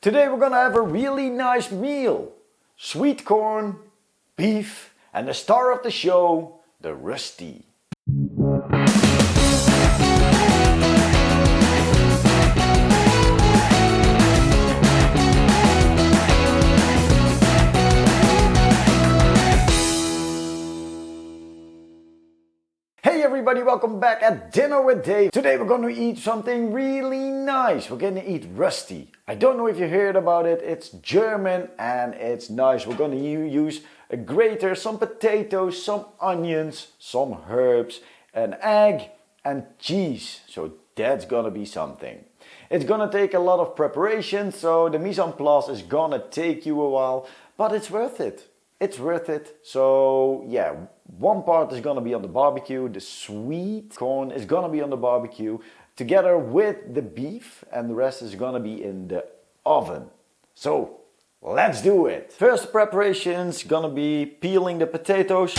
Today we're gonna have a really nice meal. Sweet corn, beef, and the star of the show, the Rösti. Hey everybody, welcome back at Dinner with Dave. Today we're going to eat something really nice. We're going to eat Rösti. I don't know if you heard about it. It's German and it's nice. We're going to use a grater, some potatoes, some onions, some herbs, an egg and cheese. So that's going to be something. It's going to take a lot of preparation, so the mise en place is going to take you a while, but it's worth it. It's worth it. So yeah, one part is gonna be on the barbecue. The sweet corn is gonna be on the barbecue together with the beef, and the rest is gonna be in the oven. So let's do it. First preparations gonna be peeling the potatoes.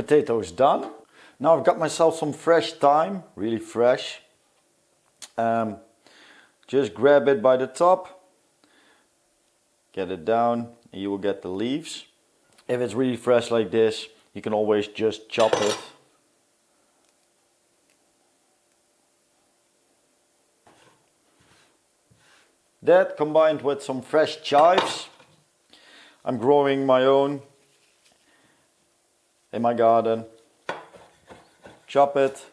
Potatoes done. Now I've got myself some fresh thyme, really fresh. Just grab it by the top, get it down, and you will get the leaves. If it's really fresh like this, you can always just chop it. That combined with some fresh chives. I'm growing my own in my garden. Chop it.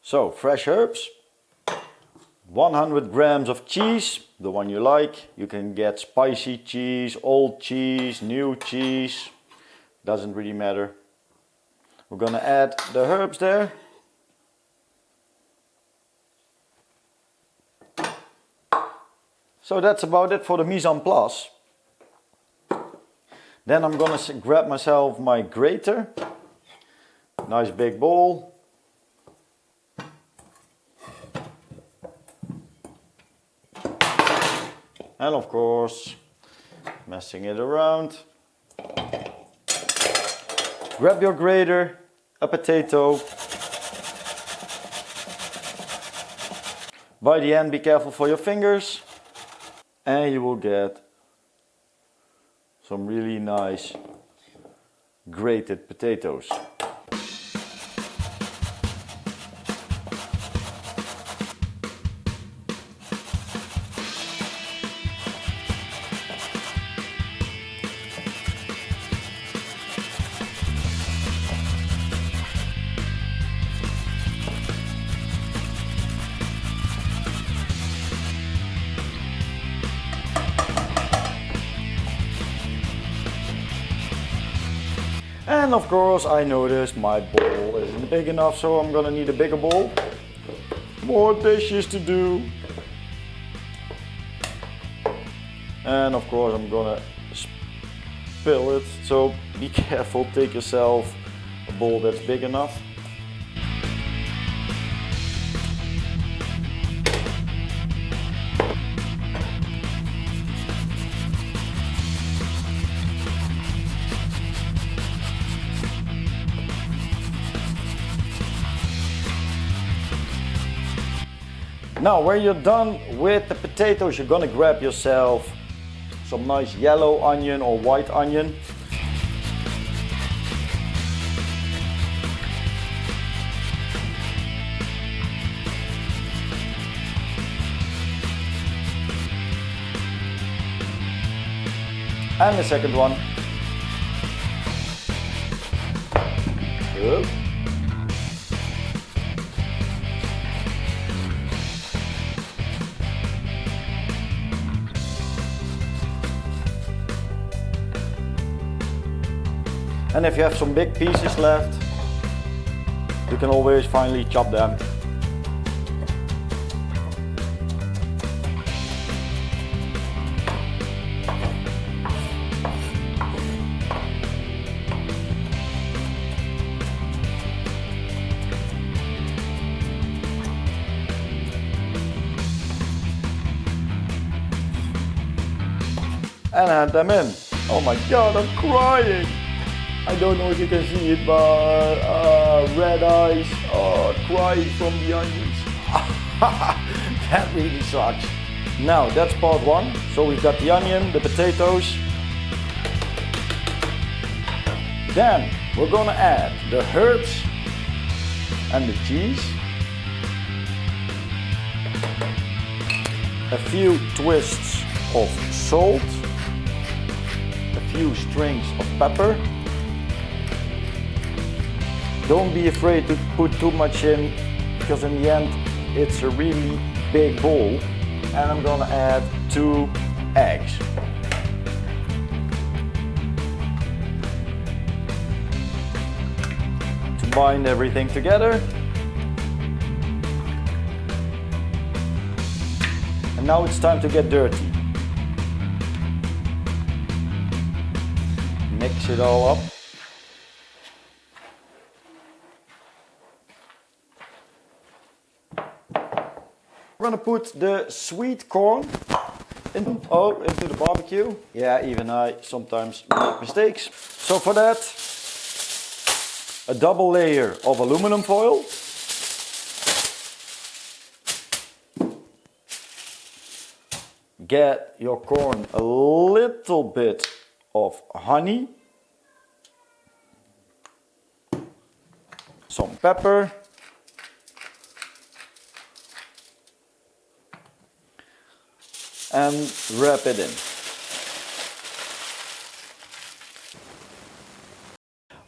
So, fresh herbs. 100 grams of cheese, the one you like. You can get spicy cheese, old cheese, new cheese. Doesn't really matter. We're gonna add the herbs there. So that's about it for the mise en place. Then I'm gonna grab myself my grater. Nice big bowl. And of course, messing it around. Grab your grater, a potato. By the end, be careful for your fingers. And you will get some really nice grated potatoes. And of course I noticed my bowl isn't big enough, so I'm gonna need a bigger bowl. More dishes to do. And of course I'm gonna spill it, so be careful, take yourself a bowl that's big enough. Now when you're done with the potatoes, you're gonna grab yourself some nice yellow onion or white onion. And the second one. Good. And if you have some big pieces left, you can always finely chop them. And add them in. Oh my god, I'm crying! I don't know if you can see it, but red eyes, crying from the onions. That really sucks. Now that's part one. So we've got the onion, the potatoes. Then we're gonna add the herbs and the cheese. A few twists of salt. A few strings of pepper. Don't be afraid to put too much in, because in the end it's a really big bowl. And I'm gonna add 2 eggs. To bind everything together. And now it's time to get dirty. Mix it all up. We're gonna put the sweet corn into the barbecue. Yeah, even I sometimes make mistakes. So for that, a double layer of aluminum foil. Get your corn a little bit of honey, some pepper, and wrap it in.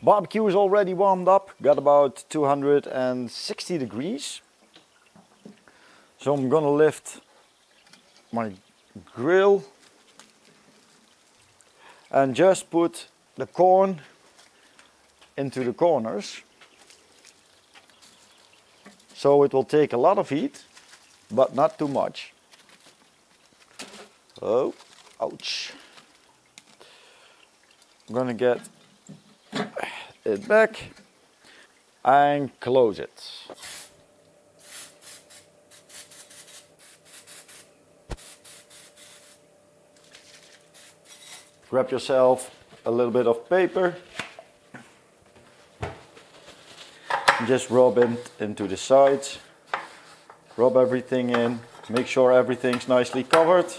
Barbecue is already warmed up, got about 260 degrees. So I'm gonna lift my grill and just put the corn into the corners. So it will take a lot of heat, but not too much. Oh, ouch. I'm gonna get it back and close it. Grab yourself a little bit of paper. Just rub it into the sides. Rub everything in. Make sure everything's nicely covered.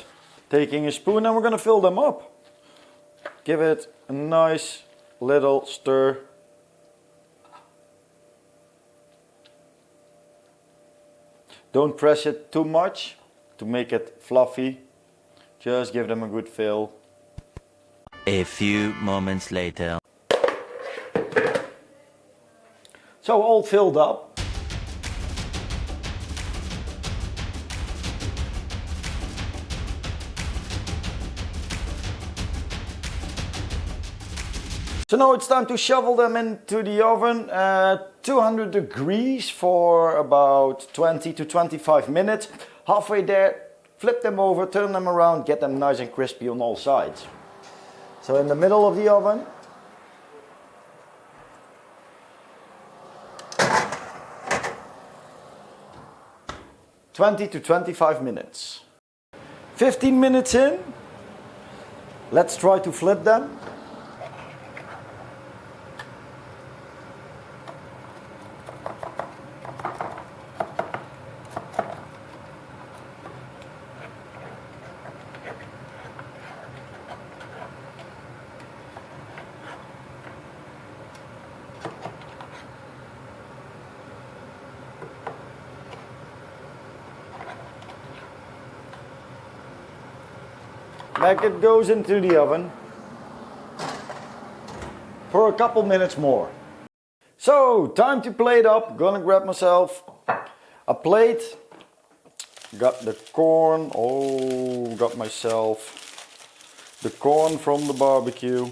Taking a spoon and we're gonna fill them up. Give it a nice little stir. Don't press it too much to make it fluffy. Just give them a good fill. A few moments later. So all filled up. So now it's time to shovel them into the oven at 200 degrees for about 20 to 25 minutes. Halfway there, flip them over, turn them around, get them nice and crispy on all sides. So in the middle of the oven, (20 to 25 minutes). 15 minutes in, let's try to flip them. Back it goes into the oven for a couple minutes more. So, time to plate up. Gonna grab myself a plate. Got the corn. Got myself the corn from the barbecue.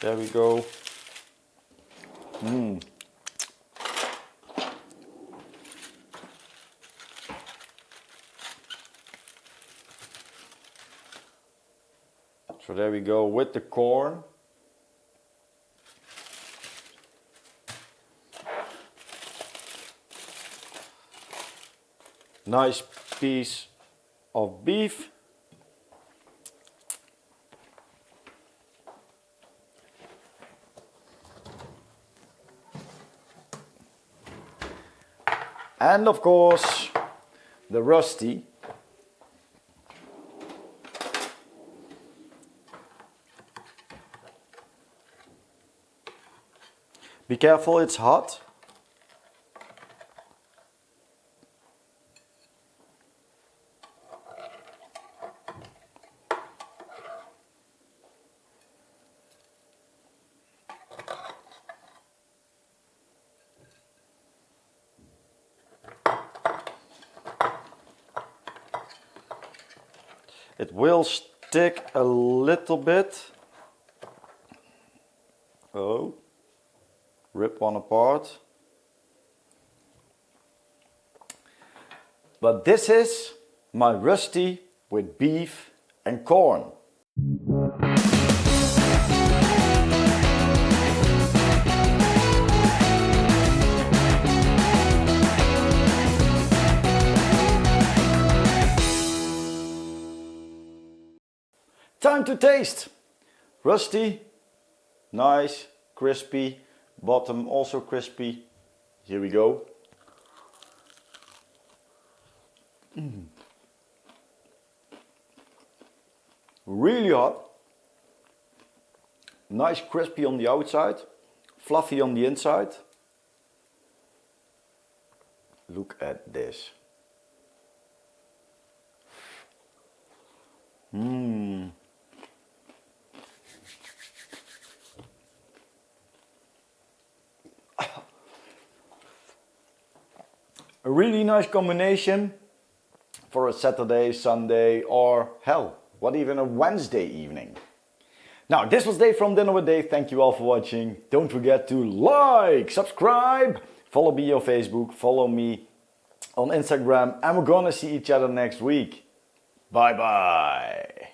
There we go. So there we go with the corn. Nice piece of beef. And of course, the Rösti. Be careful, it's hot. It will stick a little bit. Oh, rip one apart. But this is my Rösti with beef and corn. Time to taste. Rösti, nice, crispy, bottom also crispy. Here we go. Really hot. Nice crispy on the outside, fluffy on the inside. Look at this. A really nice combination for a Saturday, Sunday, or hell, what even a Wednesday evening. Now, this was Dave from Dinner with Dave. Thank you all for watching. Don't forget to like, subscribe, follow me on Facebook, follow me on Instagram, and we're gonna see each other next week. Bye bye.